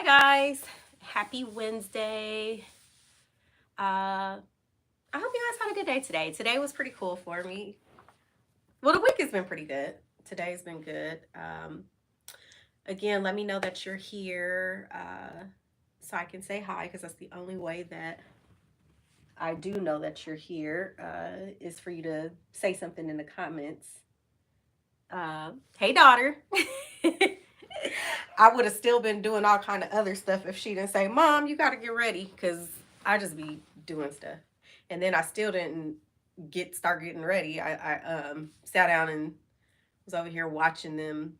Hi guys, happy Wednesday. I hope you guys had a good day today. Today was pretty cool for me. Well, the week has been pretty good. Today's been good. Again, let me know that you're here so I can say hi, because that's the only way that I do know that you're here is for you to say something in the comments. Hey daughter. I would have still been doing all kind of other stuff if she didn't say, Mom, you got to get ready, because I just be doing stuff. And then I still didn't start getting ready. I sat down and was over here watching them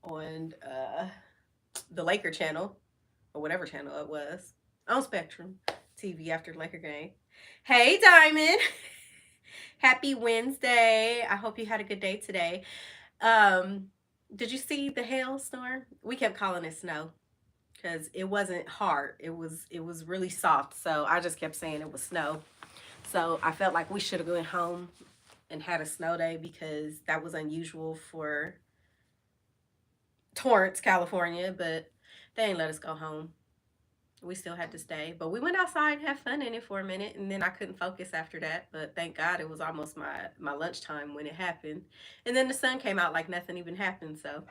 on the Laker channel, or whatever channel it was, on Spectrum TV after the Laker game. Hey Diamond. Happy Wednesday. I hope you had a good day today. Did you see the hailstorm? We kept calling it snow because it wasn't hard. It was really soft. So I just kept saying it was snow. So I felt like we should have gone home and had a snow day, because that was unusual for Torrance, California, but they ain't let us go home. We still had to stay, but we went outside and had fun in it for a minute, and then I couldn't focus after that. But thank God it was almost my lunchtime when it happened, and then the sun came out like nothing even happened. So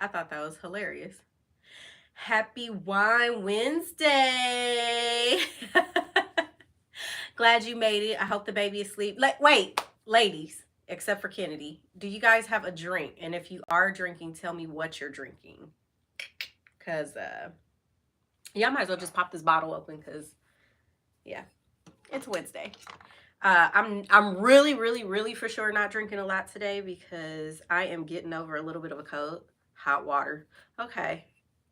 I thought that was hilarious. Happy Wine Wednesday. Glad you made it. I hope the baby is asleep. Wait, ladies, except for Kennedy, do you guys have a drink? And if you are drinking, tell me what you're drinking, because yeah, I might as well just pop this bottle open, because yeah, it's Wednesday. I'm really for sure not drinking a lot today, because I am getting over a little bit of a cold. Hot water. Okay,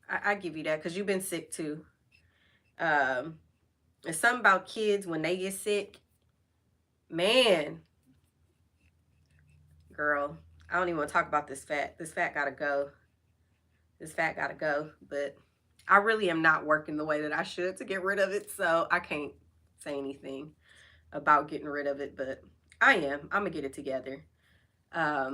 I give you that, because you've been sick too. It's something about kids when they get sick. Man, girl, I don't even want to talk about this fat. This fat gotta go. This fat gotta go. But I really am not working the way that I should to get rid of it, so I can't say anything about getting rid of it, but I am. I'm gonna get it together. Yeah,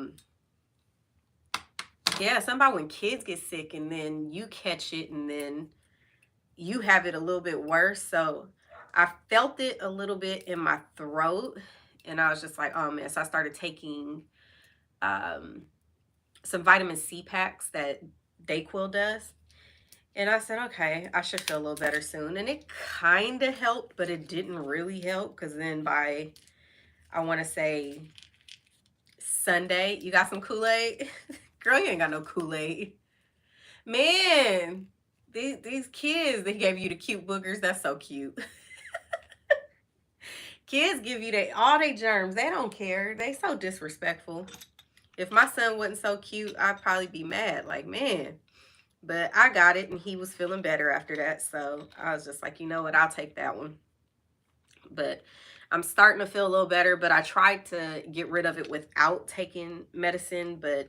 something about when kids get sick and then you catch it and then you have it a little bit worse. So I felt it a little bit in my throat, and I was just like, oh man. So I started taking some vitamin C packs that Dayquil does. And I said, okay, I should feel a little better soon. And it kind of helped, but it didn't really help, because then by, I want to say, Sunday, you got some Kool-Aid? Girl, you ain't got no Kool-Aid. Man, these kids, they gave you the cute boogers. That's so cute. Kids give you all they germs. They don't care. They so disrespectful. If my son wasn't so cute, I'd probably be mad. Like, man. But I got it, and he was feeling better after that. So I was just like, you know what? I'll take that one. But I'm starting to feel a little better. But I tried to get rid of it without taking medicine. But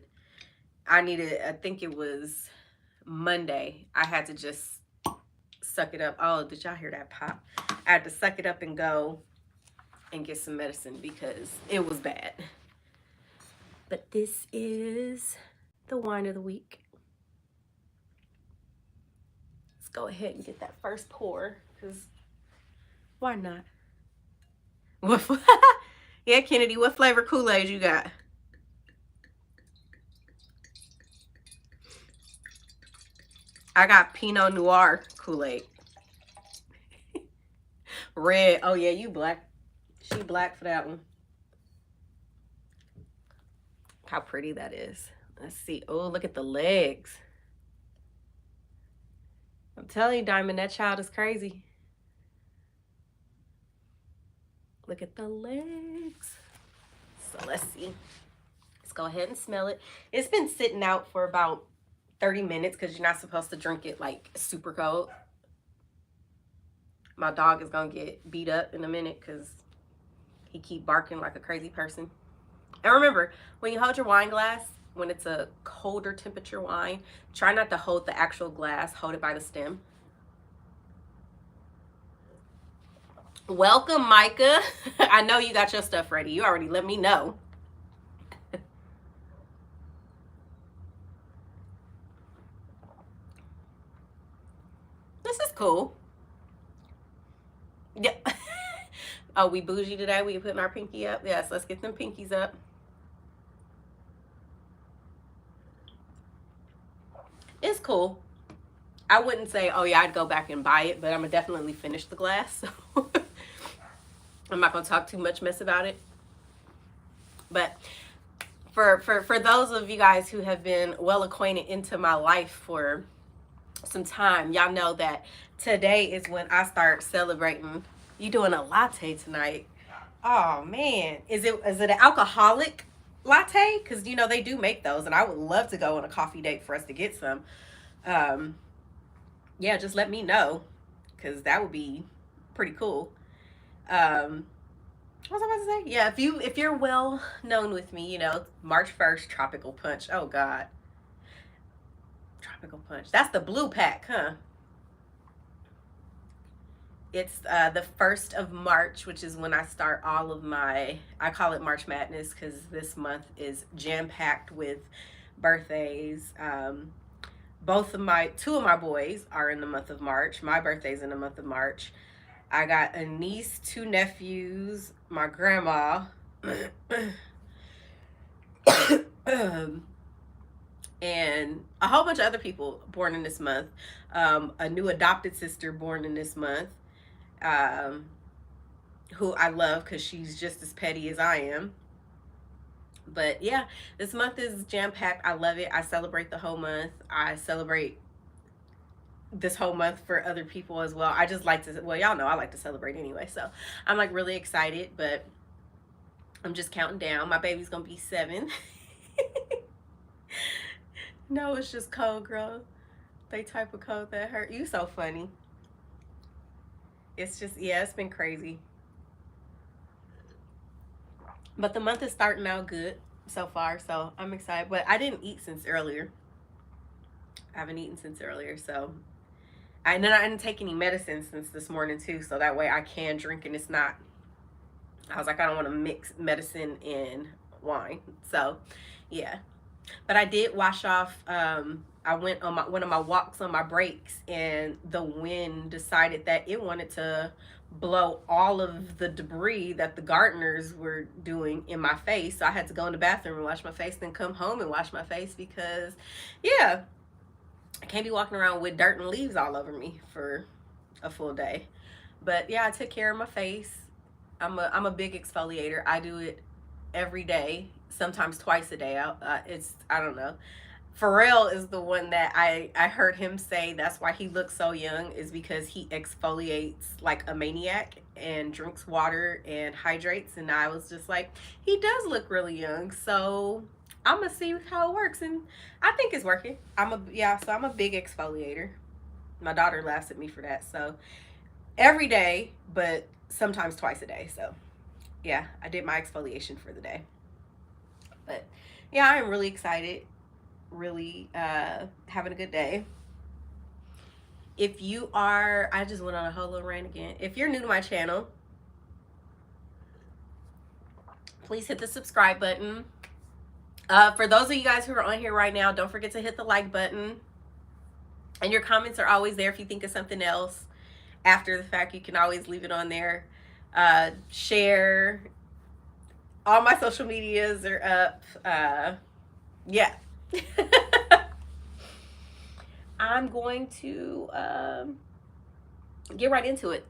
I think it was Monday, I had to just suck it up. Oh, did y'all hear that pop? I had to suck it up and go and get some medicine, because it was bad. But this is the wine of the week. Let's go ahead and get that first pour, because why not? Yeah, Kennedy, what flavor Kool-Aid you got? I got Pinot Noir Kool-Aid. Red. Oh yeah, you black. She black for that one. How pretty that is. Let's see. Oh, look at the legs. I'm telling you, Diamond, that child is crazy. Look at the legs. So let's see. Let's go ahead and smell it. It's been sitting out for about 30 minutes, because you're not supposed to drink it like super cold. My dog is going to get beat up in a minute, because he keep barking like a crazy person. And remember, when you hold your wine glass, when it's a colder temperature wine, try not to hold the actual glass. Hold it by the stem. Welcome, Micah. I know you got your stuff ready. You already let me know. This is cool. Yeah. Oh, we bougie today. We putting our pinky up. Yes, let's get them pinkies up. It's cool. I wouldn't say, oh yeah, I'd go back and buy it, but I'm gonna definitely finish the glass. So I'm not gonna talk too much mess about it. But for those of you guys who have been well acquainted into my life for some time, y'all know that today is when I start celebrating. You doing a latte tonight? Oh man, is it an alcoholic latte? Because you know they do make those, and I would love to go on a coffee date for us to get some. Um, yeah, just let me know, because that would be pretty cool. Um, what was I about to say? Yeah, if you're well known with me, you know March 1st, tropical punch. Oh God, tropical punch. That's the blue pack, huh? It's the 1st of March, which is when I start all of my, I call it March Madness because this month is jam packed with birthdays. Two of my boys are in the month of March. My birthday's in the month of March. I got a niece, 2 nephews, my grandma, and a whole bunch of other people born in this month. A new adopted sister born in this month, um, who I love because she's just as petty as I am. But yeah, this month is jam packed. I love it. I celebrate the whole month. I celebrate this whole month for other people as well. I just like to, well, y'all know I like to celebrate anyway. So I'm like really excited, but I'm just counting down. My baby's gonna be 7. No, it's just cold, girl. They type of cold that hurt. You so funny. It's just, yeah, it's been crazy. But the month is starting out good so far, so I'm excited. But I didn't eat since earlier. I haven't eaten since earlier, so and then I didn't take any medicine since this morning too, so that way I can drink and it's not. I was like, I don't want to mix medicine and wine, so yeah. But I did wash off. I went on one of my walks on my breaks, and the wind decided that it wanted to blow all of the debris that the gardeners were doing in my face. So I had to go in the bathroom and wash my face, then come home and wash my face because, yeah, I can't be walking around with dirt and leaves all over me for a full day. But yeah, I took care of my face. I'm a big exfoliator. I do it every day, sometimes twice a day. I don't know. Pharrell is the one that I heard him say that's why he looks so young, is because he exfoliates like a maniac and drinks water and hydrates. And I was just like, he does look really young. So I'm gonna see how it works, and I think it's working. So I'm a big exfoliator. My daughter laughs at me for that. So every day, but sometimes twice a day. So yeah, I did my exfoliation for the day. But yeah, I am really excited, really having a good day. If you are, I just went on a whole little rant again. If you're new to my channel, please hit the subscribe button. For those of you guys who are on here right now, don't forget to hit the like button. And your comments are always there if you think of something else. After the fact, you can always leave it on there. Share. All my social medias are up. Yeah. I'm going to get right into it.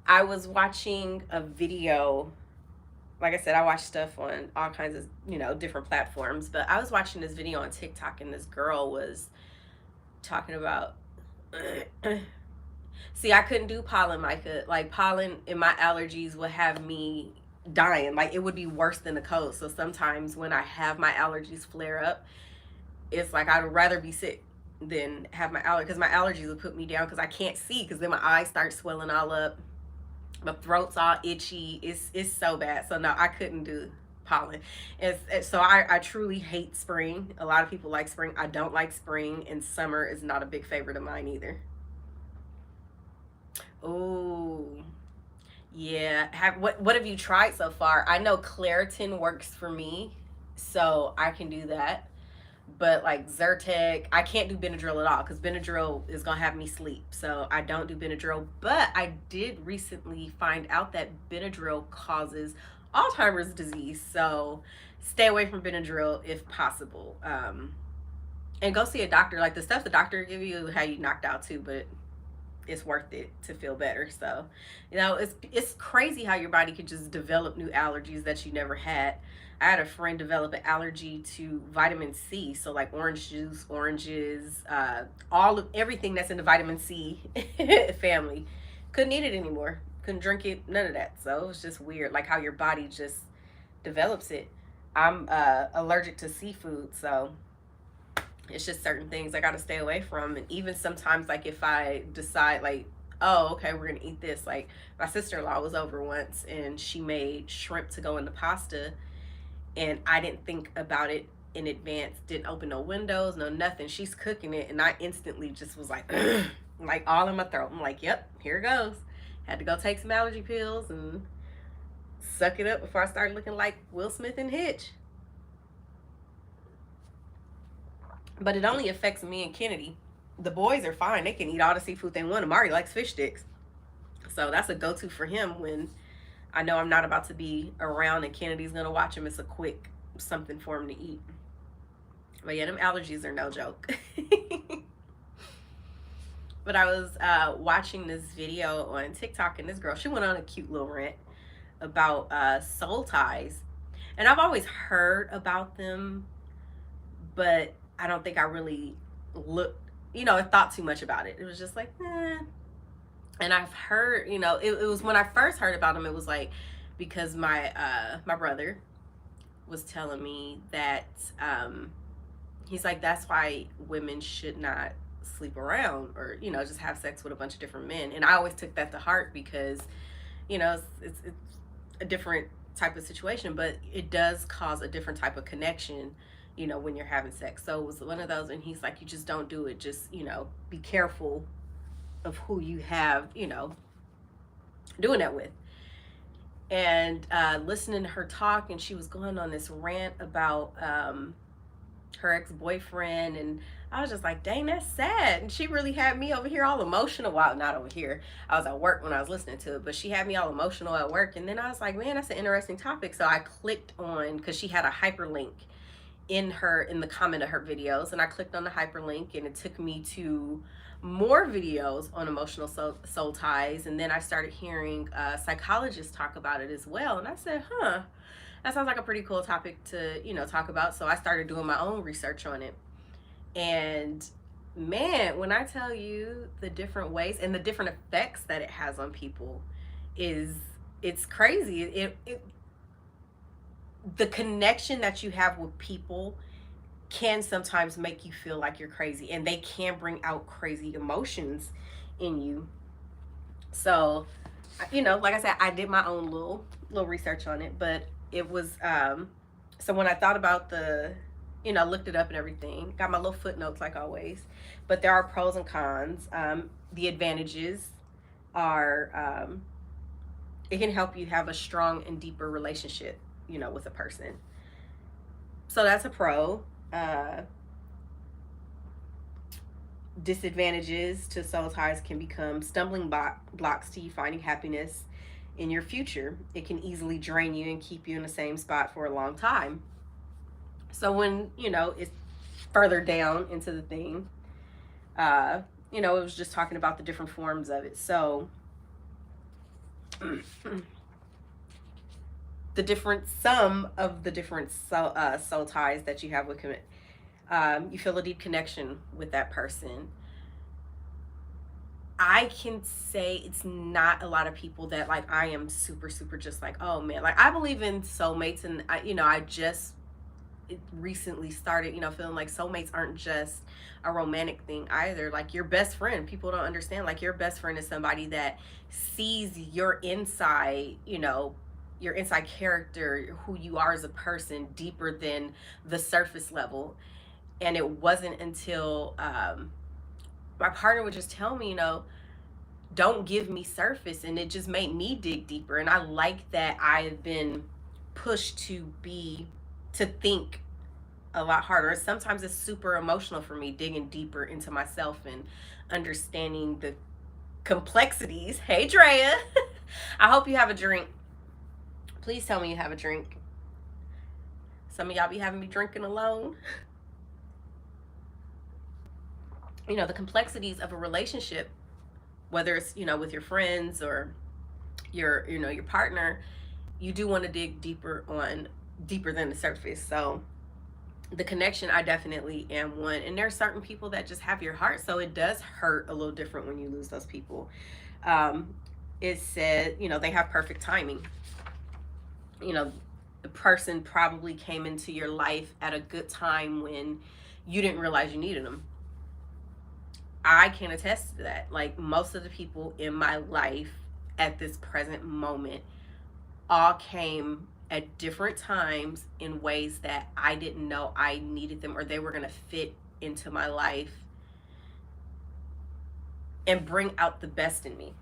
I was watching a video. Like I said, I watch stuff on all kinds of, different platforms. But I was watching this video on TikTok, and this girl was talking about see, I couldn't do pollen, Micah. Like, pollen and my allergies would have me dying. Like, it would be worse than the cold. So sometimes when I have my allergies flare up, it's like I'd rather be sick than have my allergies, because my allergies will put me down because I can't see, because then my eyes start swelling all up. My throat's all itchy. It's so bad. So no, I couldn't do pollen. So I truly hate spring. A lot of people like spring. I don't like spring, and summer is not a big favorite of mine either. Oh, yeah. What have you tried so far? I know Claritin works for me, so I can do that. But like Zyrtec, I can't do Benadryl at all because Benadryl is gonna have me sleep. So I don't do Benadryl. But I did recently find out that Benadryl causes Alzheimer's disease. So stay away from Benadryl if possible. And go see a doctor. Like the stuff the doctor give you, how you knocked out too, but it's worth it to feel better. So, it's crazy how your body could just develop new allergies that you never had. I had a friend develop an allergy to vitamin C, so like orange juice, oranges, all of everything that's in the vitamin C family. Couldn't eat it anymore. Couldn't drink it. None of that. So it was just weird, like how your body just develops it. I'm allergic to seafood, so it's just certain things I got to stay away from. And even sometimes, like if I decide, like, oh, okay, we're gonna eat this. Like my sister-in-law was over once, and she made shrimp to go in the pasta, and I didn't think about it in advance. Didn't open no windows, no nothing. She's cooking it, and I instantly just was like, like all in my throat. I'm like, yep, here it goes. Had to go take some allergy pills and suck it up before I started looking like Will Smith in Hitch. But it only affects me and Kennedy. The boys are fine. They can eat all the seafood they want. Amari likes fish sticks. So that's a go-to for him when I know I'm not about to be around and Kennedy's going to watch him. It's a quick something for him to eat. But yeah, them allergies are no joke. But I was watching this video on TikTok, and this girl, she went on a cute little rant about soul ties. And I've always heard about them, but I don't think I really looked, thought too much about it. It was just like, eh. And I've heard, it was when I first heard about them, it was like because my brother was telling me that he's like, that's why women should not sleep around or, just have sex with a bunch of different men. And I always took that to heart because, it's a different type of situation, but it does cause a different type of connection, when you're having sex. So it was one of those, and he's like, you just don't do it. Just, be careful of who you have, doing that with. And listening to her talk, and she was going on this rant about her ex-boyfriend, and I was just like, dang, that's sad. And she really had me over here all emotional. Well, not over here. I was at work when I was listening to it, but she had me all emotional at work. And then I was like, man, that's an interesting topic. So I clicked on, because she had a hyperlink in the comment of her videos, and I clicked on the hyperlink, and it took me to more videos on emotional soul ties. And then I started hearing psychologists talk about it as well, and I said, that sounds like a pretty cool topic to talk about. So I started doing my own research on it. And man, when I tell you the different ways and the different effects that it has on people, it's crazy. The connection that you have with people can sometimes make you feel like you're crazy, and they can bring out crazy emotions in you. So, like I said, I did my own little research on it, but it was so when I thought about looked it up and everything, got my little footnotes like always, but there are pros and cons. The advantages are it can help you have a strong and deeper relationship, with a person. So that's a pro. Disadvantages to soul ties can become stumbling blocks to you finding happiness in your future. It can easily drain you and keep you in the same spot for a long time. So when, it's further down into the thing, it was just talking about the different forms of it. So some of the different soul ties that you have with you feel a deep connection with that person. I can say it's not a lot of people that like I am super just like, oh man, like I believe in soulmates, and I just recently started feeling like soulmates aren't just a romantic thing either. Like your best friend, people don't understand, like your best friend is somebody that sees your inside, your inside character, who you are as a person, deeper than the surface level. And it wasn't until my partner would just tell me, don't give me surface, and it just made me dig deeper. And I like that I've been pushed to think a lot harder. Sometimes it's super emotional for me, digging deeper into myself and understanding the complexities. Hey, Drea. I hope you have a drink. Please tell me you have a drink. Some of y'all be having me drinking alone. You know, the complexities of a relationship, whether it's, you know, with your friends or your, you know, your partner, you do want to dig deeper than the surface. So the connection, I definitely am one. And there are certain people that just have your heart. So it does hurt a little different when you lose those people. Um, it said, you know, they have perfect timing. You know, the person probably came into your life at a good time when you didn't realize you needed them. I can attest to that. Like, most of the people in my life at this present moment all came at different times in ways that I didn't know I needed them, or they were going to fit into my life and bring out the best in me.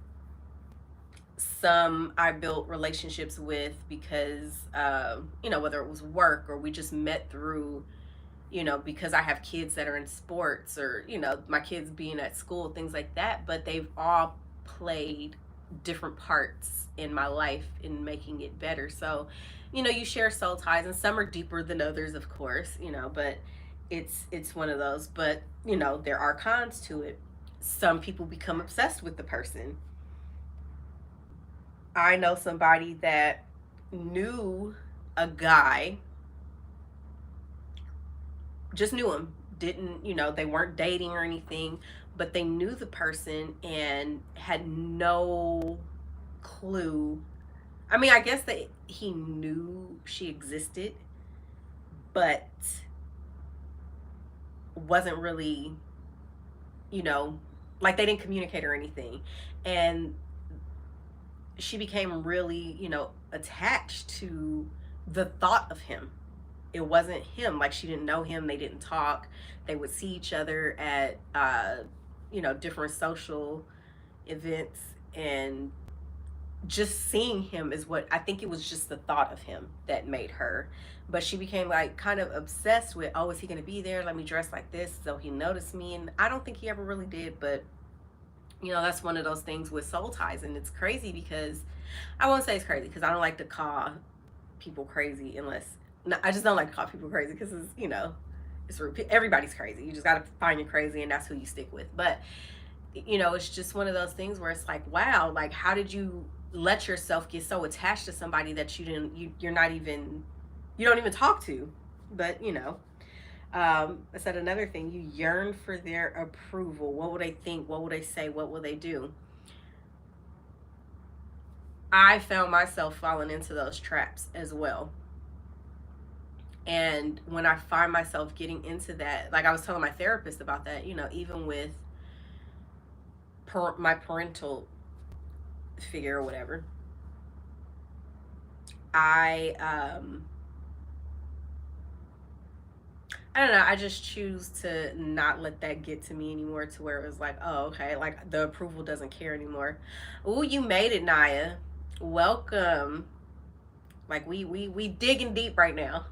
Some I built relationships with because, you know, whether it was work or we just met through, you know, because I have kids that are in sports, or, you know, my kids being at school, things like that. But they've all played different parts in my life in making it better. So, you know, you share soul ties, and some are deeper than others, of course, you know, but it's one of those. But, you know, there are cons to it. Some people become obsessed with the person. I know somebody that knew a guy, just knew him, didn't, you know, they weren't dating or anything, but they knew the person and had no clue. I mean, I guess that he knew she existed, but wasn't really, you know, like they didn't communicate or anything. And she became really, you know, attached to the thought of him. It wasn't him. Like, she didn't know him. They didn't talk. They would see each other at, you know, different social events, and just seeing him is what I think, it was just the thought of him that made her. But she became like kind of obsessed with, oh, is he going to be there? Let me dress like this so he noticed me. And I don't think he ever really did. But, you know, that's one of those things with soul ties. And it's crazy because, I won't say it's crazy because I don't like to call people crazy unless, no, I just don't like to call people crazy because it's, you know, it's rude. Everybody's crazy. You just got to find your crazy, and that's who you stick with. But, you know, it's just one of those things where it's like, wow, like, how did you let yourself get so attached to somebody that you're not even, you don't even talk to? But, you know, I said another thing, you yearn for their approval. What will they think? What will they say? What will they do? I found myself falling into those traps as well. And when I find myself getting into that, like I was telling my therapist about that, you know, even with my parental figure or whatever, I I don't know, I just choose to not let that get to me anymore, to where it was like, oh, okay, like the approval doesn't care anymore. Oh, you made it, Naya. Welcome. Like, we digging deep right now.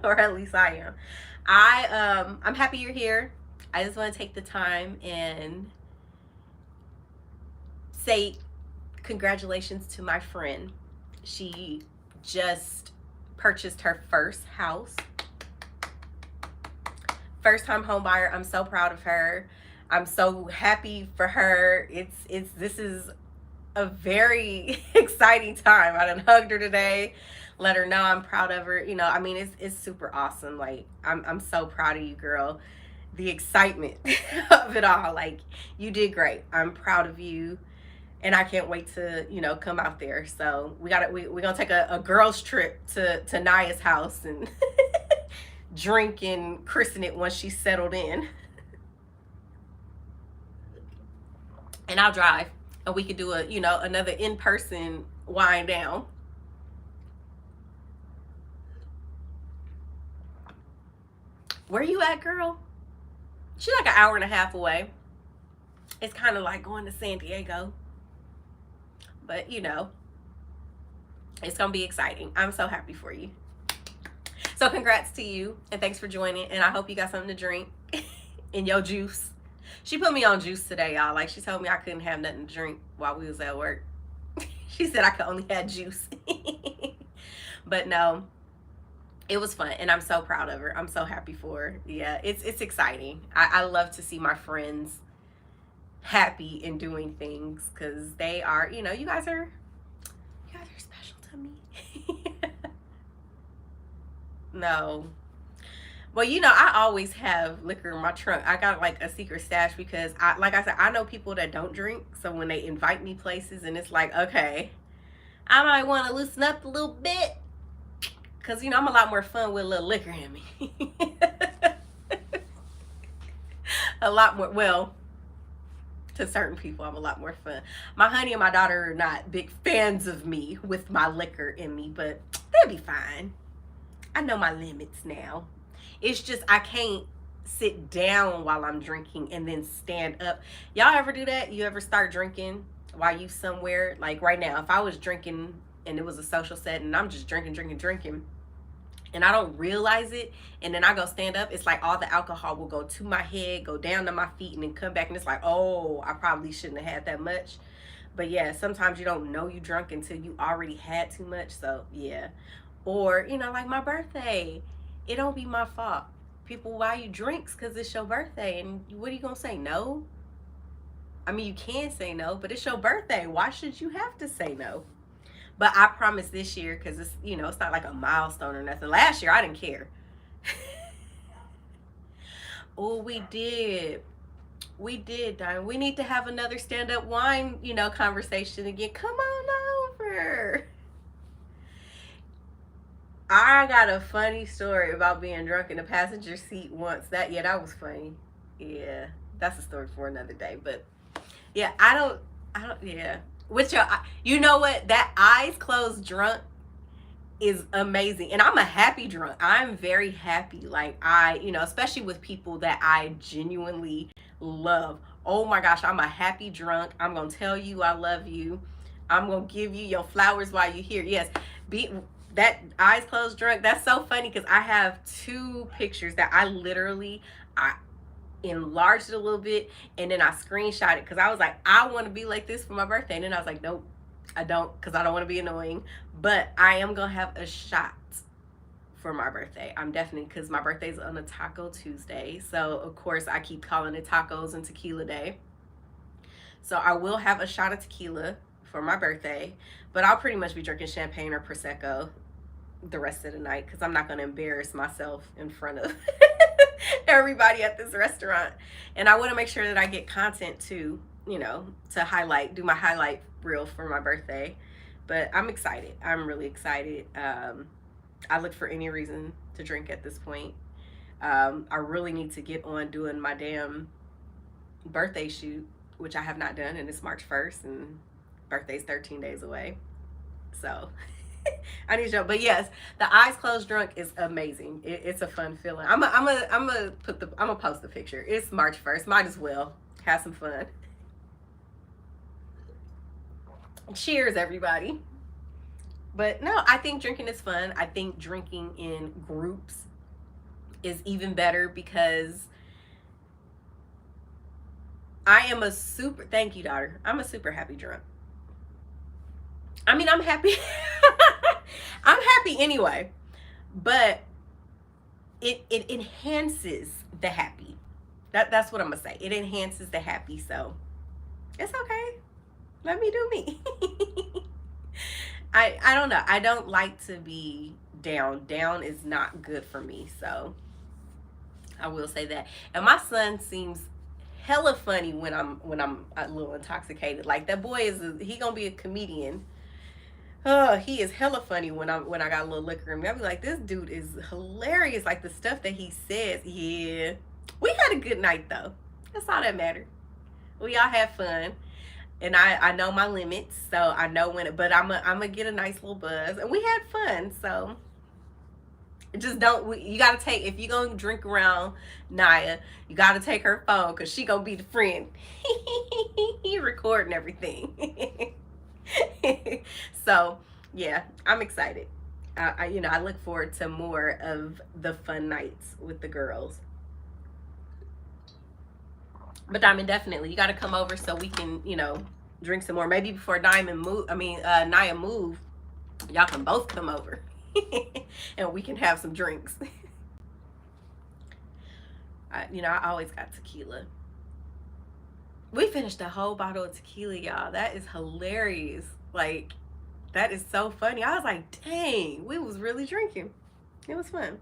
Or at least I am. I'm happy you're here. I just want to take the time and say congratulations to my friend. She just purchased her first house. First time home buyer. I'm so proud of her. I'm so happy for her. This is a very exciting time. I done hugged her today, let her know I'm proud of her. You know, I mean, it's super awesome. Like, I'm so proud of you, girl. The excitement of it all. Like, you did great. I'm proud of you. And I can't wait to, you know, come out there. So we're gonna take a girls trip to Naya's house and drink and christen it once she's settled in. And I'll drive, and we could do a, you know, another in-person wind down. Where you at, girl? She's like an hour and a half away. It's kind of like going to San Diego. But, you know, it's going to be exciting. I'm so happy for you. So congrats to you, and thanks for joining. And I hope you got something to drink in your juice. She put me on juice today, y'all. Like, she told me I couldn't have nothing to drink while we was at work. She said I could only have juice. But no, it was fun, and I'm so proud of her. I'm so happy for her. Yeah, it's exciting. I love to see my friends happy and doing things, because they are, you guys are special to me. No. Well, I always have liquor in my trunk. I got like a secret stash because like I said, I know people that don't drink. So when they invite me places and it's like, okay, I might want to loosen up a little bit, because, I'm a lot more fun with a little liquor in me. A lot more, well, to certain people, I'm a lot more fun. My honey and my daughter are not big fans of me with my liquor in me, but they'll be fine. I know my limits now. It's just I can't sit down while I'm drinking and then stand up. Y'all ever do that? You ever start drinking while you somewhere? Like right now, if I was drinking and it was a social setting and I'm just drinking, and I don't realize it, and then I go stand up, it's like all the alcohol will go to my head, go down to my feet, and then come back, and it's like, oh, I probably shouldn't have had that much. But yeah, sometimes you don't know you drunk until you already had too much. So yeah. Or, like my birthday, it don't be my fault. People buy you drinks because it's your birthday, and what are you gonna say, no? I mean, you can say no, but it's your birthday. Why should you have to say no? But I promise this year, because it's, it's not like a milestone or nothing. Last year, I didn't care. Oh, we did. We did, Diane. We need to have another stand-up wine, conversation again. Come on over. I got a funny story about being drunk in the passenger seat once. That was funny. Yeah, that's a story for another day. But yeah, I don't, yeah. With your, you know what? That eyes closed drunk is amazing. And I'm a happy drunk. I'm very happy. Like especially with people that I genuinely love. Oh my gosh, I'm a happy drunk. I'm going to tell you I love you. I'm going to give you your flowers while you're here. Yes, that eyes closed drunk, that's so funny, because I have 2 pictures that I enlarged it a little bit, and then I screenshot it because I was like, I want to be like this for my birthday, and then I was like, nope, I don't, because I don't want to be annoying. But I am gonna have a shot for my birthday. I'm definitely, because my birthday's on a Taco Tuesday, so of course I keep calling it Tacos and Tequila Day. So I will have a shot of tequila for my birthday, but I'll pretty much be drinking champagne or Prosecco the rest of the night, because I'm not going to embarrass myself in front of everybody at this restaurant. And I want to make sure that I get content too, to do my highlight reel for my birthday. But I'm excited. I'm really excited. I look for any reason to drink at this point. I really need to get on doing my damn birthday shoot, which I have not done, and it's March 1st, and birthday's 13 days away. So I need to show. But yes, the eyes closed drunk is amazing. It's a fun feeling. I'm gonna post the picture. It's March 1st. Might as well have some fun. Cheers, everybody. But no, I think drinking is fun. I think drinking in groups is even better, because thank you, daughter. I'm a super happy drunk. I mean, I'm happy. I'm happy anyway, but it enhances the happy. That's what I'm gonna say. It enhances the happy, so it's okay. Let me do me. I don't know. I don't like to be down. Down is not good for me, so I will say that. And my son seems hella funny when I'm a little intoxicated. Like, that boy he gonna be a comedian. He is hella funny when I got a little liquor in me. I be like, this dude is hilarious. Like, the stuff that he says. Yeah, we had a good night though. That's all that mattered. We all had fun, and I know my limits, so I know when. But I'm gonna get a nice little buzz, and we had fun. So just don't. You gotta take, if you gonna drink around Naya, you gotta take her phone, because she gonna be the friend. He recording everything. So yeah, I'm excited. I look forward to more of the fun nights with the girls. But Diamond, definitely, you got to come over so we can, drink some more. Maybe before Diamond move, Naya move, y'all can both come over, and we can have some drinks. I always got tequila. We finished a whole bottle of tequila, y'all. That is hilarious. Like, that is so funny. I was like, dang, we was really drinking. It was fun.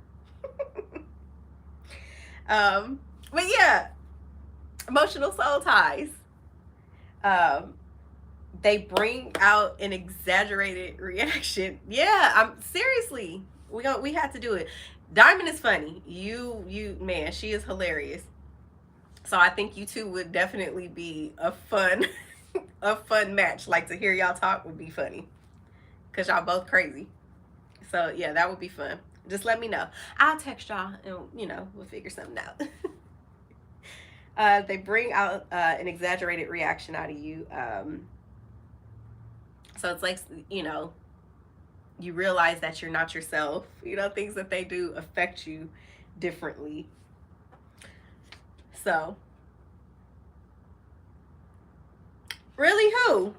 But yeah, emotional soul ties. Um, they bring out an exaggerated reaction. Yeah, I'm seriously. We had to do it. Diamond is funny. You man, she is hilarious. So I think you two would definitely be a fun a fun match. Like to hear y'all talk would be funny. Cause y'all both crazy. So yeah, that would be fun. Just let me know. I'll text y'all and we'll figure something out. They bring out an exaggerated reaction out of you. So it's like, you realize that you're not yourself. Things that they do affect you differently. So, really, who?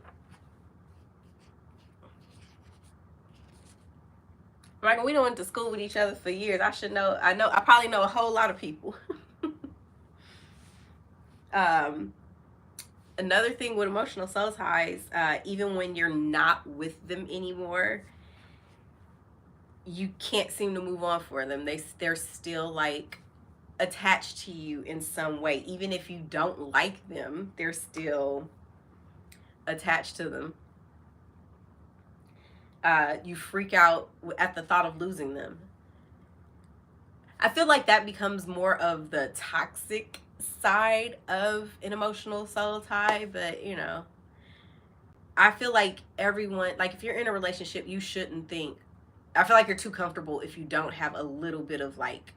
Like, we went to school with each other for years. I should know. I probably know a whole lot of people. um, Another thing with emotional soul ties, even when you're not with them anymore, you can't seem to move on for them. They're still like attached to you in some way. Even if you don't like them, they're still attached to them. You freak out at the thought of losing them. I feel like that becomes more of the toxic side of an emotional soul tie, but I feel like everyone, like if you're in a relationship, you shouldn't think, I feel like you're too comfortable if you don't have a little bit of like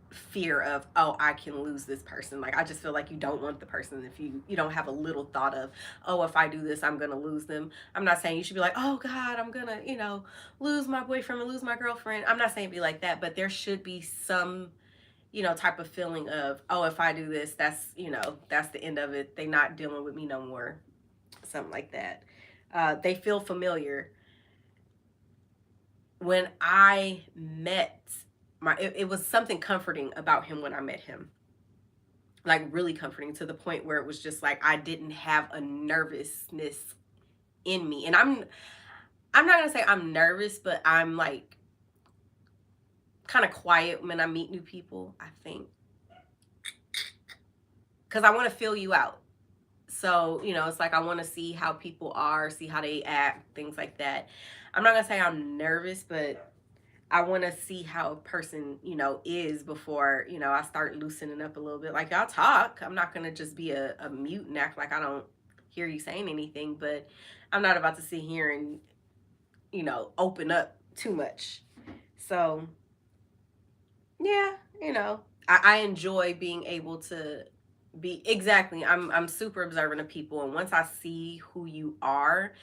fear of, oh, I can lose this person. Like I just feel like you don't want the person if you don't have a little thought of, oh, if I do this I'm gonna lose them. I'm not saying you should be like, oh God, I'm gonna lose my boyfriend or lose my girlfriend. I'm not saying be like that, but there should be some type of feeling of, oh, if I do this, that's the end of it. They not dealing with me no more. Something like that. They feel familiar. When I met it was something comforting about him when I met him. Like really comforting to the point where it was just like I didn't have a nervousness in me. And I'm not gonna say I'm nervous, but I'm like kind of quiet when I meet new people, I think. Because I want to feel you out. So, it's like I want to see how people are, see how they act, things like that. I'm not going to say I'm nervous, but I want to see how a person, is before, I start loosening up a little bit. Like y'all talk. I'm not going to just be a mute and act like I don't hear you saying anything, but I'm not about to sit here and, open up too much. So, yeah, I enjoy being able to be exactly. I'm super observant of people, and once I see who you are,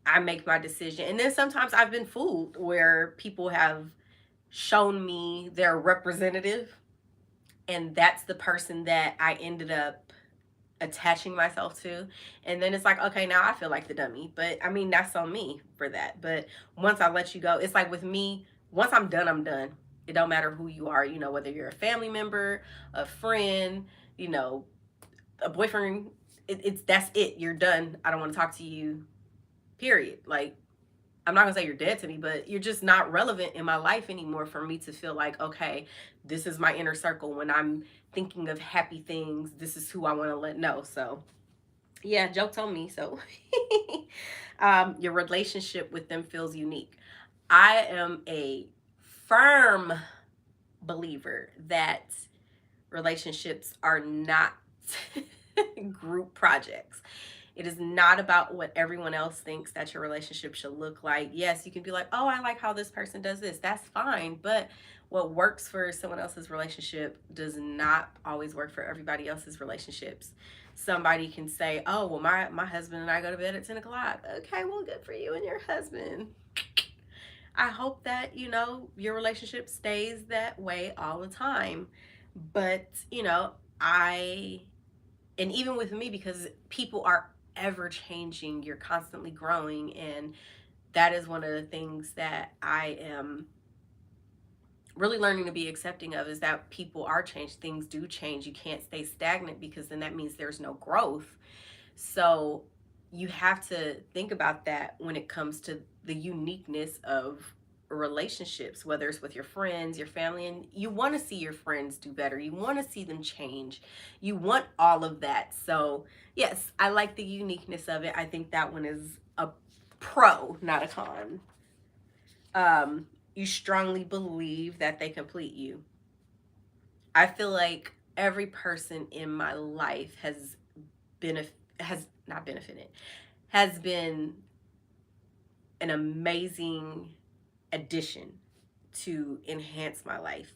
I make my decision. And then sometimes I've been fooled where people have shown me their representative, and that's the person that I ended up attaching myself to. And then it's like, okay, now I feel like the dummy, but I mean that's on me for that. But once I let you go, it's like with me, once I'm done, I'm done. It don't matter who you are, whether you're a family member, a friend, a boyfriend. It's that's it. You're done. I don't want to talk to you, period. Like, I'm not gonna say you're dead to me, but you're just not relevant in my life anymore for me to feel like, okay, this is my inner circle. When I'm thinking of happy things, this is who I want to let know. So yeah, jokes on me. So your relationship with them feels unique. I am a firm believer that relationships are not group projects. It is not about what everyone else thinks that your relationship should look like. Yes, you can be like, oh, I like how this person does this. That's fine. But what works for someone else's relationship does not always work for everybody else's relationships. Somebody can say, oh, well, my husband and I go to bed at 10 o'clock. Okay, well, good for you and your husband. I hope that, your relationship stays that way all the time. But, I, and even with me, because people are ever changing, you're constantly growing. And that is one of the things that I am really learning to be accepting of, is that people are changed. Things do change. You can't stay stagnant, because then that means there's no growth. So you have to think about that when it comes to the uniqueness of relationships, whether it's with your friends, your family. And you want to see your friends do better. You want to see them change. You want all of that. So, yes, I like the uniqueness of it. I think that one is a pro, not a con. You strongly believe that they complete you. I feel like every person in my life has has not benefited, has been an amazing addition to enhance my life.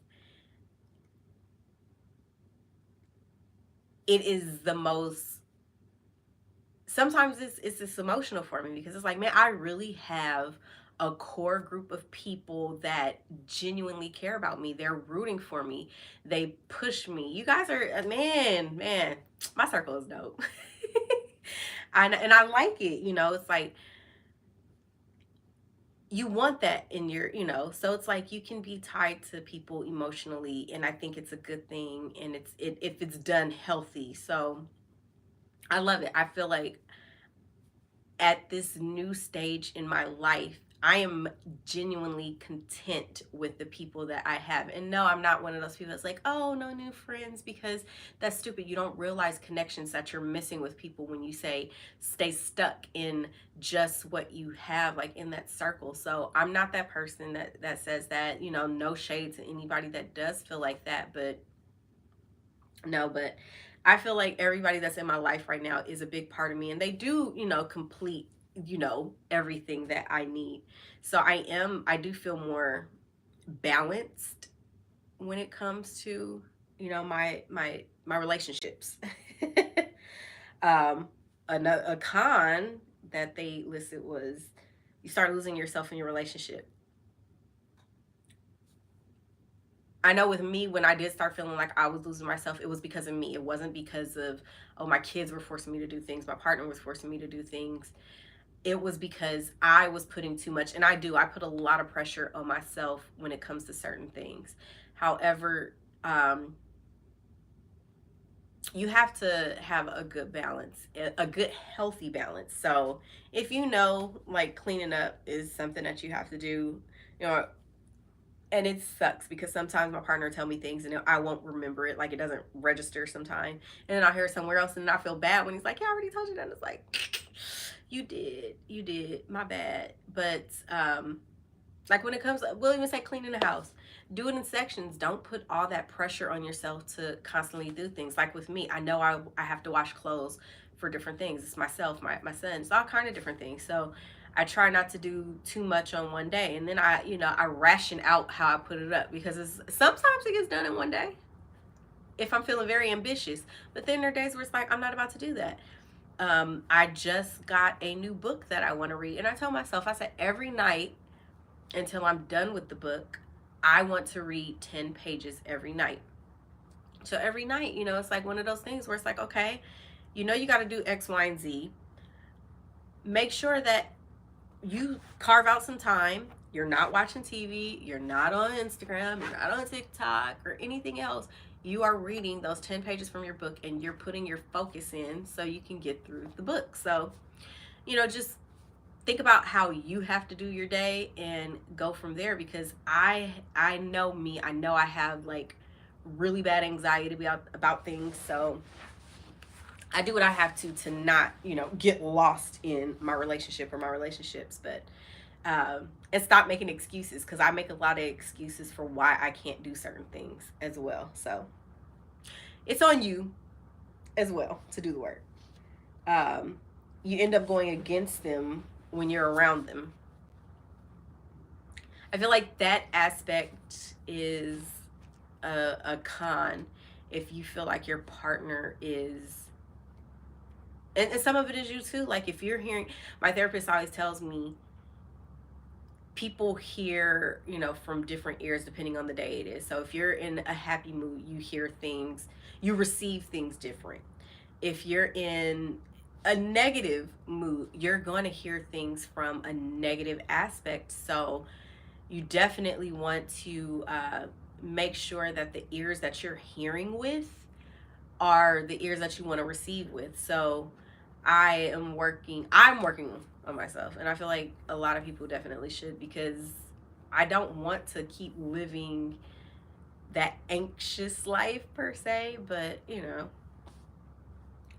It is the most, sometimes it's just emotional for me, because it's like, man, I really have a core group of people that genuinely care about me. They're rooting for me. They push me. You guys are, man, my circle is dope. And I like it. It's like, you want that in your, so it's like you can be tied to people emotionally, and I think it's a good thing, and if it's done healthy. So I love it. I feel like at this new stage in my life, I am genuinely content with the people that I have. And no, I'm not one of those people that's like, oh, no new friends, because that's stupid. You don't realize connections that you're missing with people when you say stay stuck in just what you have, like in that circle. So I'm not that person that says that, no shade to anybody that does feel like that, but no, but I feel like everybody that's in my life right now is a big part of me, and they do, complete, everything that I need. So I do feel more balanced when it comes to, my relationships. um a con that they listed was, you start losing yourself in your relationship. I know with me, when I did start feeling like I was losing myself, it was because of me. It wasn't because of, oh, my kids were forcing me to do things, my partner was forcing me to do things. It was because I was putting too much, and I put a lot of pressure on myself when it comes to certain things. However, you have to have a good balance, a good healthy balance. So if like cleaning up is something that you have to do, you know and it sucks, because sometimes my partner will tell me things and I won't remember it, like it doesn't register sometime, and then I'll hear it somewhere else, and I feel bad when he's like, yeah, I already told you that. And it's like, you did, my bad. But like when it comes, we'll even say cleaning the house, do it in sections. Don't put all that pressure on yourself to constantly do things. Like with me, I know I have to wash clothes for different things. It's myself, my sons, all kind of different things. So I try not to do too much on one day, and then I ration out how I put it up, because sometimes it gets done in one day if I'm feeling very ambitious. But then there are days where it's like, I'm not about to do that. I just got a new book that I want to read, and I told myself, I said, every night until I'm done with the book, I want to read 10 pages every night. So every night, it's like one of those things where it's like, okay, you got to do X, Y, and Z. Make sure that you carve out some time. You're not watching TV. You're not on Instagram. You're not on TikTok or anything else. You are reading those 10 pages from your book, and you're putting your focus in so you can get through the book. So, just think about how you have to do your day and go from there, because I know me. I know I have like really bad anxiety about things. So I do what I have to not, get lost in my relationship or my relationships. But and stop making excuses, because I make a lot of excuses for why I can't do certain things as well. So it's on you as well to do the work. You end up going against them when you're around them. I feel like that aspect is a con, if you feel like your partner is, and some of it is you too. Like if you're hearing, my therapist always tells me, people hear, from different ears depending on the day it is. So if you're in a happy mood, you hear things, you receive things different. If you're in a negative mood, you're going to hear things from a negative aspect. So you definitely want to make sure that the ears that you're hearing with are the ears that you want to receive with. So I'm working on myself, and I feel like a lot of people definitely should, because I don't want to keep living that anxious life per se, but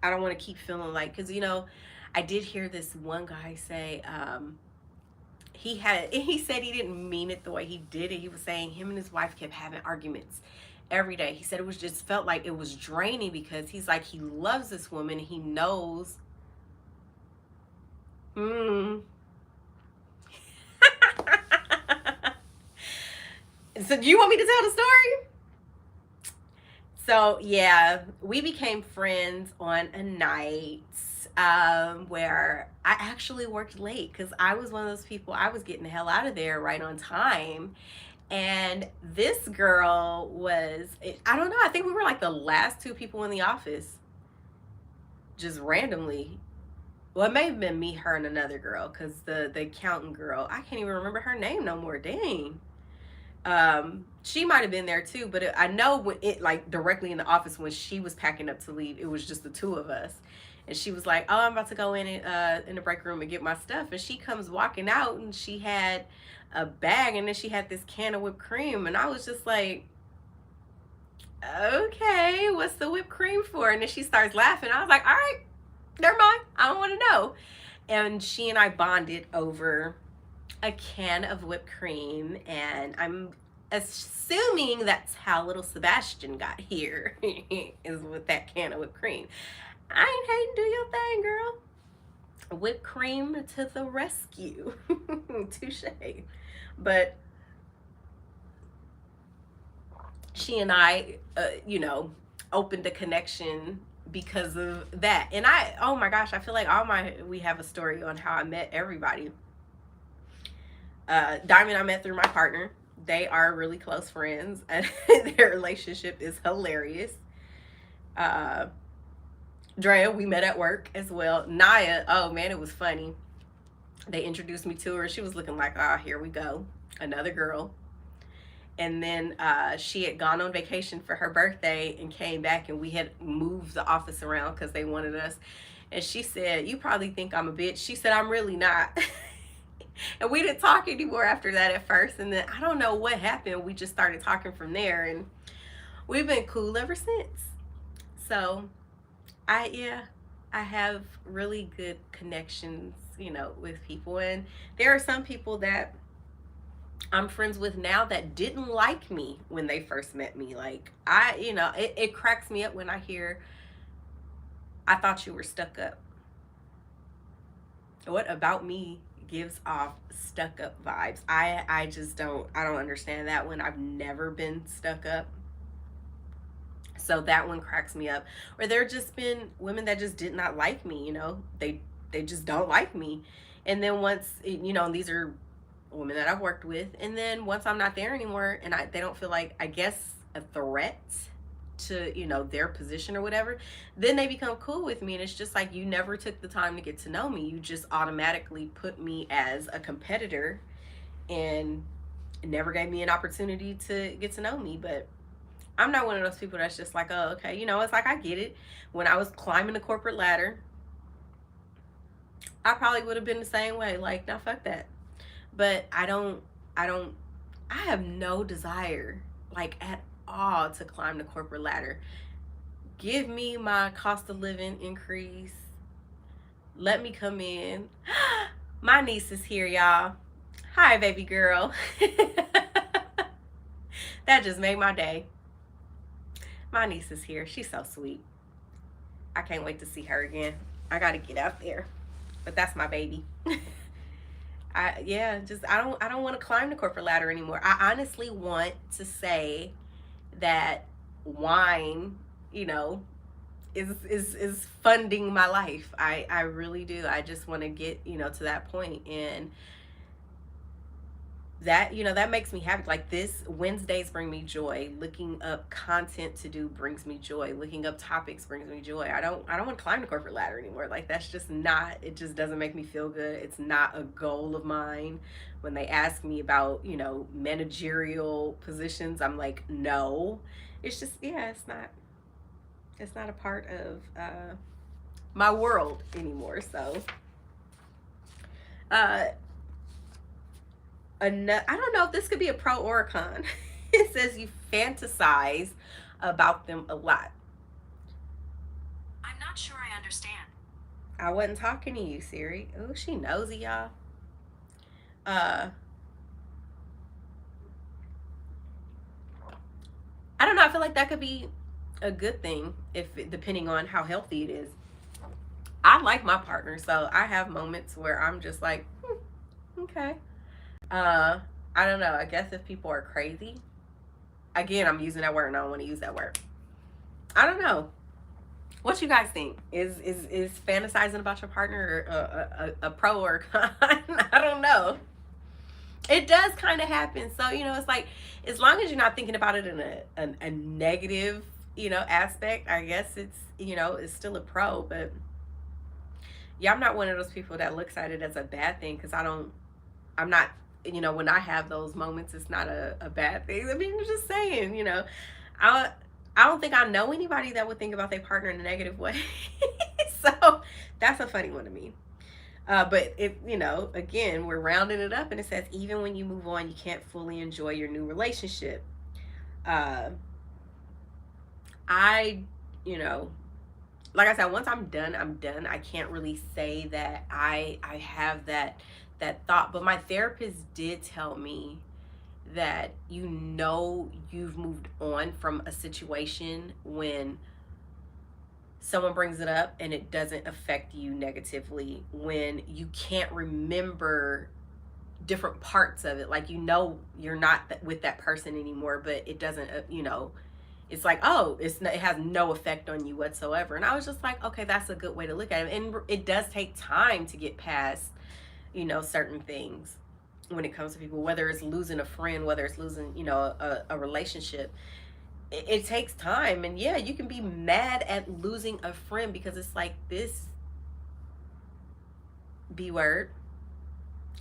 I don't want to keep feeling like, because I did hear this one guy say, he said he didn't mean it the way he did it. He was saying him and his wife kept having arguments every day. He said it was just felt like it was draining, because he's like, he loves this woman, he knows. So do you want me to tell the story? So yeah, we became friends on a night where I actually worked late, because I was one of those people, I was getting the hell out of there right on time. And this girl was, I don't know, I think we were like the last two people in the office, just randomly. Well, it may have been me, her, and another girl, because the accountant girl, I can't even remember her name no more. Dang. She might have been there too, but I know when it, like, directly in the office when she was packing up to leave, it was just the two of us. And she was like, "Oh, I'm about to go in the break room and get my stuff." And she comes walking out, and she had a bag, and then she had this can of whipped cream, and I was just like, "Okay, what's the whipped cream for?" And then she starts laughing. I was like, "All right, never mind. I don't want to know." And she and I bonded over a can of whipped cream, and I'm assuming that's how little Sebastian got here, is with that can of whipped cream. I ain't hating, do your thing, girl. Whipped cream to the rescue. Touche. But she and I, opened a connection because of that. And oh my gosh, I feel like we have a story on how I met everybody. Diamond I met through my partner. They are really close friends, and their relationship is hilarious. Drea, we met at work as well. Naya, oh man, it was funny. They introduced me to her. She was looking like, here we go, another girl. And then she had gone on vacation for her birthday and came back, and we had moved the office around because they wanted us. And she said, "You probably think I'm a bitch." She said, "I'm really not." And we didn't talk anymore after that at first. And then I don't know what happened. We just started talking from there, and we've been cool ever since. So I have really good connections, with people. And there are some people that I'm friends with now that didn't like me when they first met me. Like, it cracks me up when I hear, "I thought you were stuck up." What about me gives off stuck up vibes? I just I don't understand that one. I've never been stuck up. So that one cracks me up. Or there just been women that just did not like me, they just don't like me. And then once, these are women that I've worked with, and then once I'm not there anymore, and they don't feel like, I guess, a threat to their position or whatever, then they become cool with me. And it's just like, you never took the time to get to know me. You just automatically put me as a competitor and never gave me an opportunity to get to know me. But I'm not one of those people that's just like, "Oh, okay." It's like, I get it. When I was climbing the corporate ladder, I probably would have been the same way. Like, no, fuck that. But I have no desire, like, at all, to climb the corporate ladder. Give me my cost of living increase. Let me come in. My niece is here, y'all. Hi, baby girl. That just made my day. My niece is here. She's so sweet. I can't wait to see her again. I gotta get out there. But that's my baby. I don't want to climb the corporate ladder anymore. I honestly want to say that wine, is funding my life. I really do. I just want to get, to that point. And that, that makes me happy. Like, this Wednesdays bring me joy. Looking up content to do brings me joy. Looking up topics brings me joy. I don't want to climb the corporate ladder anymore. Like, that's just not, it just doesn't make me feel good. It's not a goal of mine. When they ask me about, managerial positions, I'm like, no. It's just, yeah, it's not a part of my world anymore. So uh I don't know if this could be a pro or a con. It says you fantasize about them a lot. I'm not sure I understand. I wasn't talking to you, Siri. Oh, she nosy, y'all. Uh, I don't know. I feel like that could be a good thing if depending on how healthy it is. I like my partner, so I have moments where I'm just like, okay. Uh, I don't know. I guess if people are crazy, again, I'm using that word and I don't want to use that word. I don't know. What you guys think? Is fantasizing about your partner a pro or a con? I don't know. It does kind of happen. So, it's like, as long as you're not thinking about it in a negative, aspect, I guess it's still a pro. But yeah, I'm not one of those people that looks at it as a bad thing, because I'm not, when I have those moments, it's not a bad thing. I mean, I'm just saying, I I don't think I know anybody that would think about their partner in a negative way. So that's a funny one to me. But if again, we're rounding it up, and it says even when you move on, you can't fully enjoy your new relationship. Uh, I, you know, like I said, once I'm done, I'm done. I can't really say that I have that thought. But my therapist did tell me that you've moved on from a situation when someone brings it up and it doesn't affect you negatively, when you can't remember different parts of it, like you're not with that person anymore, but it doesn't it's like, oh, it has no effect on you whatsoever. And I was just like, okay, that's a good way to look at it. And it does take time to get past certain things when it comes to people, whether it's losing a friend, whether it's losing a relationship. It takes time. And yeah, you can be mad at losing a friend, because it's like, this B word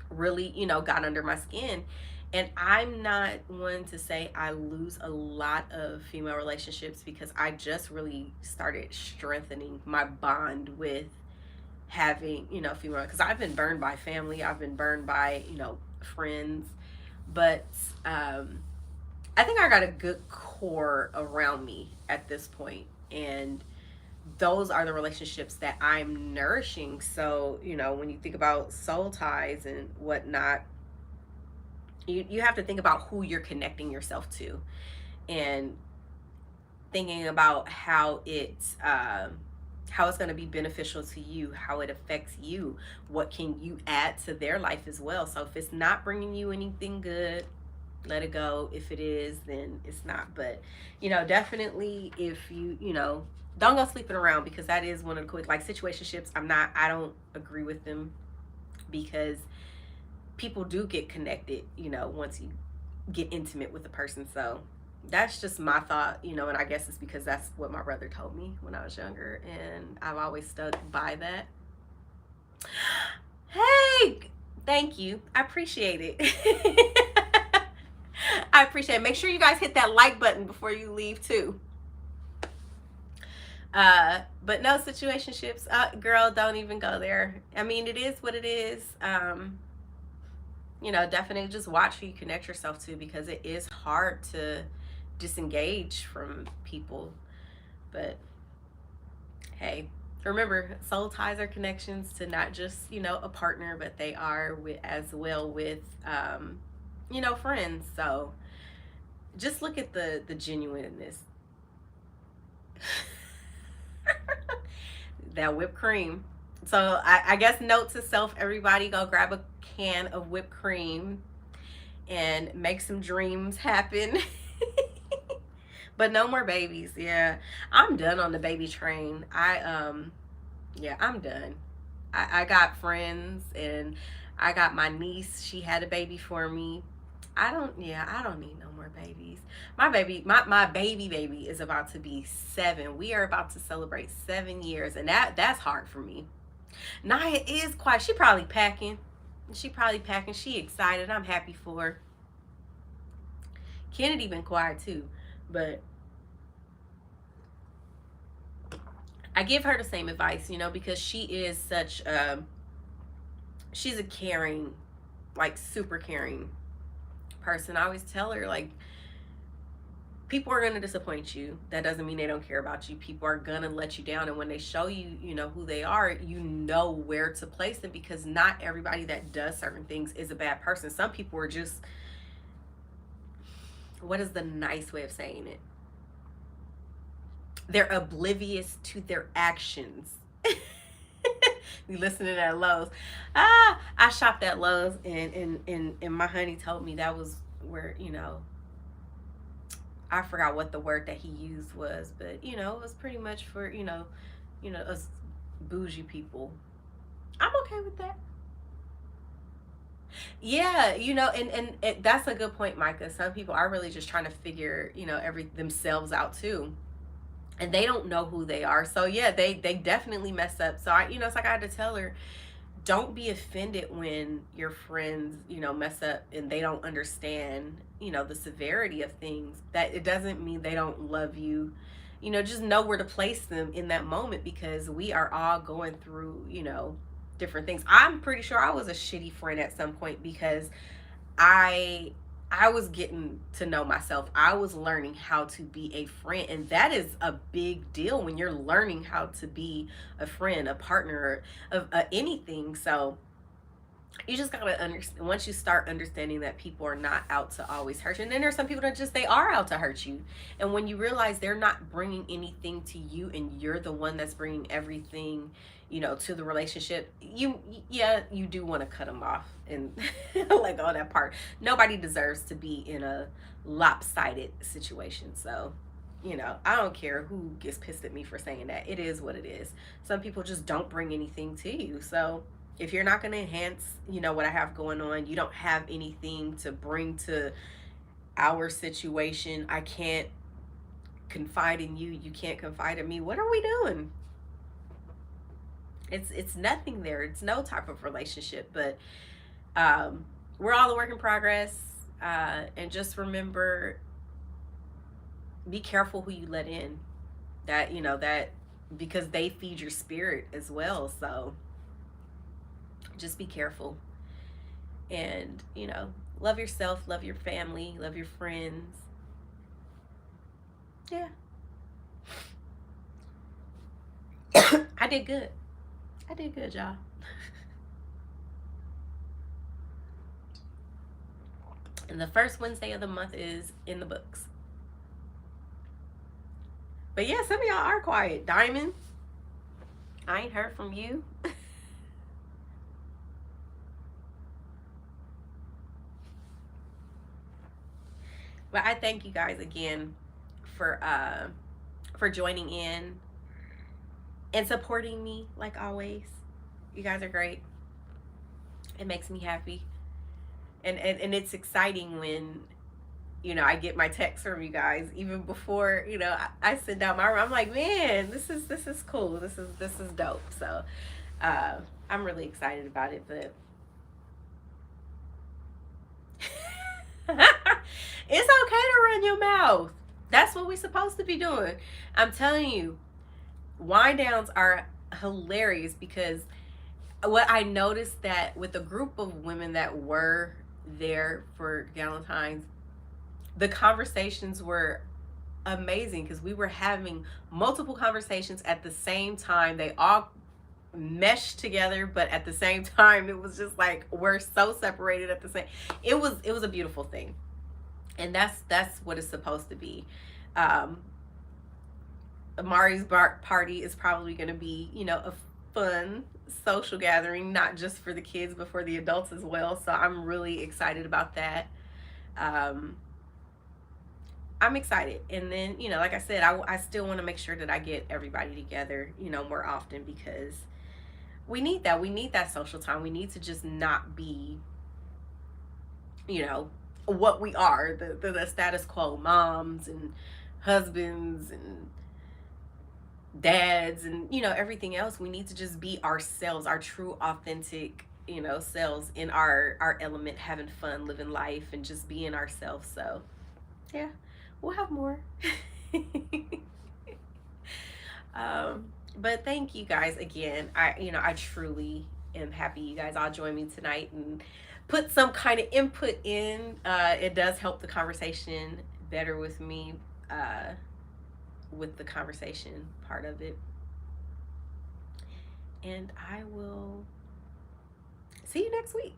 really got under my skin. And I'm not one to say I lose a lot of female relationships, because I just really started strengthening my bond with having female, because I've been burned by family, I've been burned by friends. But I think I got a good core around me at this point, and those are the relationships that I'm nourishing. So, when you think about soul ties and whatnot, you have to think about who you're connecting yourself to, and thinking about how it's going to be beneficial to you, how it affects you, what can you add to their life as well. So if it's not bringing you anything good, let it go. If it is, then it's not. But definitely, if don't go sleeping around, because that is one of the quick, like, situationships. I don't agree with them, because people do get connected once you get intimate with a person. So that's just my thought, and I guess it's because that's what my brother told me when I was younger, and I've always stuck by that. Hey, thank you, I appreciate it. I appreciate it. Make sure you guys hit that like button before you leave too. But no, situationships, girl, don't even go there. I mean, it is what it is. Definitely just watch who you connect yourself to, because it is hard to disengage from people. But hey, remember, soul ties are connections to not just a partner, but they are as well with friends. So just look at the genuineness. That whipped cream. So I guess, note to self, everybody, go grab a can of whipped cream and make some dreams happen. But no more babies. Yeah, I'm done on the baby train. Yeah, I'm done. I got friends, and I got my niece. She had a baby for me. I don't need no more babies. My baby is about to be 7. We are about to celebrate 7 years, and that's hard for me. Naya is quiet. She probably packing. She excited. I'm happy for her. Kennedy been quiet too, but I give her the same advice, because she is such she's a caring, like super caring person. I always tell her, like, people are going to disappoint you. That doesn't mean they don't care about you. People are going to let you down, and when they show you, who they are, you know where to place them, because not everybody that does certain things is a bad person. Some people are just, what is the nice way of saying it? They're oblivious to their actions. We listening at Lowe's. I shopped at Lowe's, and my honey told me that was where, I forgot what the word that he used was, but it was pretty much for, us bougie people. I'm okay with that. Yeah, and that's a good point, Micah. Some people are really just trying to figure, every themselves out too, and they don't know who they are. So yeah, they definitely mess up. So it's like I had to tell her, don't be offended when your friends, mess up and they don't understand, the severity of things. That it doesn't mean they don't love you. Just know where to place them in that moment, because we are all going through, different things. I'm pretty sure I was a shitty friend at some point, because I I was getting to know myself. I was learning how to be a friend, and that is a big deal when you're learning how to be a friend, a partner of anything. So you just gotta understand, once you start understanding that people are not out to always hurt you, and then there's some people that just, they are out to hurt you, and when you realize they're not bringing anything to you and you're the one that's bringing everything, to the relationship, yeah, you do want to cut them off and like all that part. Nobody deserves to be in a lopsided situation. So I don't care who gets pissed at me for saying that. It is what it is. Some people just don't bring anything to you. So if you're not going to enhance, what I have going on, you don't have anything to bring to our situation. I can't confide in you. You can't confide in me. What are we doing? It's nothing there. It's no type of relationship. But we're all a work in progress. And just remember, be careful who you let in. That because they feed your spirit as well. So just be careful, and love yourself, love your family, love your friends. Yeah. I did good. I did good, y'all. And the first Wednesday of the month is in the books. But yeah, some of y'all are quiet. Diamond, I ain't heard from you. But I thank you guys again for joining in and supporting me like always. You guys are great. It makes me happy. And it's exciting when I get my text from you guys even before I send out my room. I'm like, man, this is cool. This is dope. So I'm really excited about it. But it's okay to run your mouth. That's what we're supposed to be doing. I'm telling you, wind downs are hilarious, because what I noticed, that with a group of women that were there for Valentine's, the conversations were amazing, because we were having multiple conversations at the same time. They all meshed together, but at the same time it was just like we're so separated at the same. It was a beautiful thing, and that's what it's supposed to be. Amari's party is probably going to be a fun social gathering, not just for the kids but for the adults as well. So I'm really excited about that. I'm excited. And then like I said, I still want to make sure that I get everybody together more often, because we need that social time. We need to just not be what we are, the status quo, moms and husbands and dads and everything else. We need to just be ourselves, our true authentic selves, in our element, having fun, living life, and just being ourselves. So yeah, we'll have more. But thank you guys again. I truly am happy you guys all joined me tonight and put some kind of input in. It does help the conversation better with me, with the conversation part of it. And I will see you next week.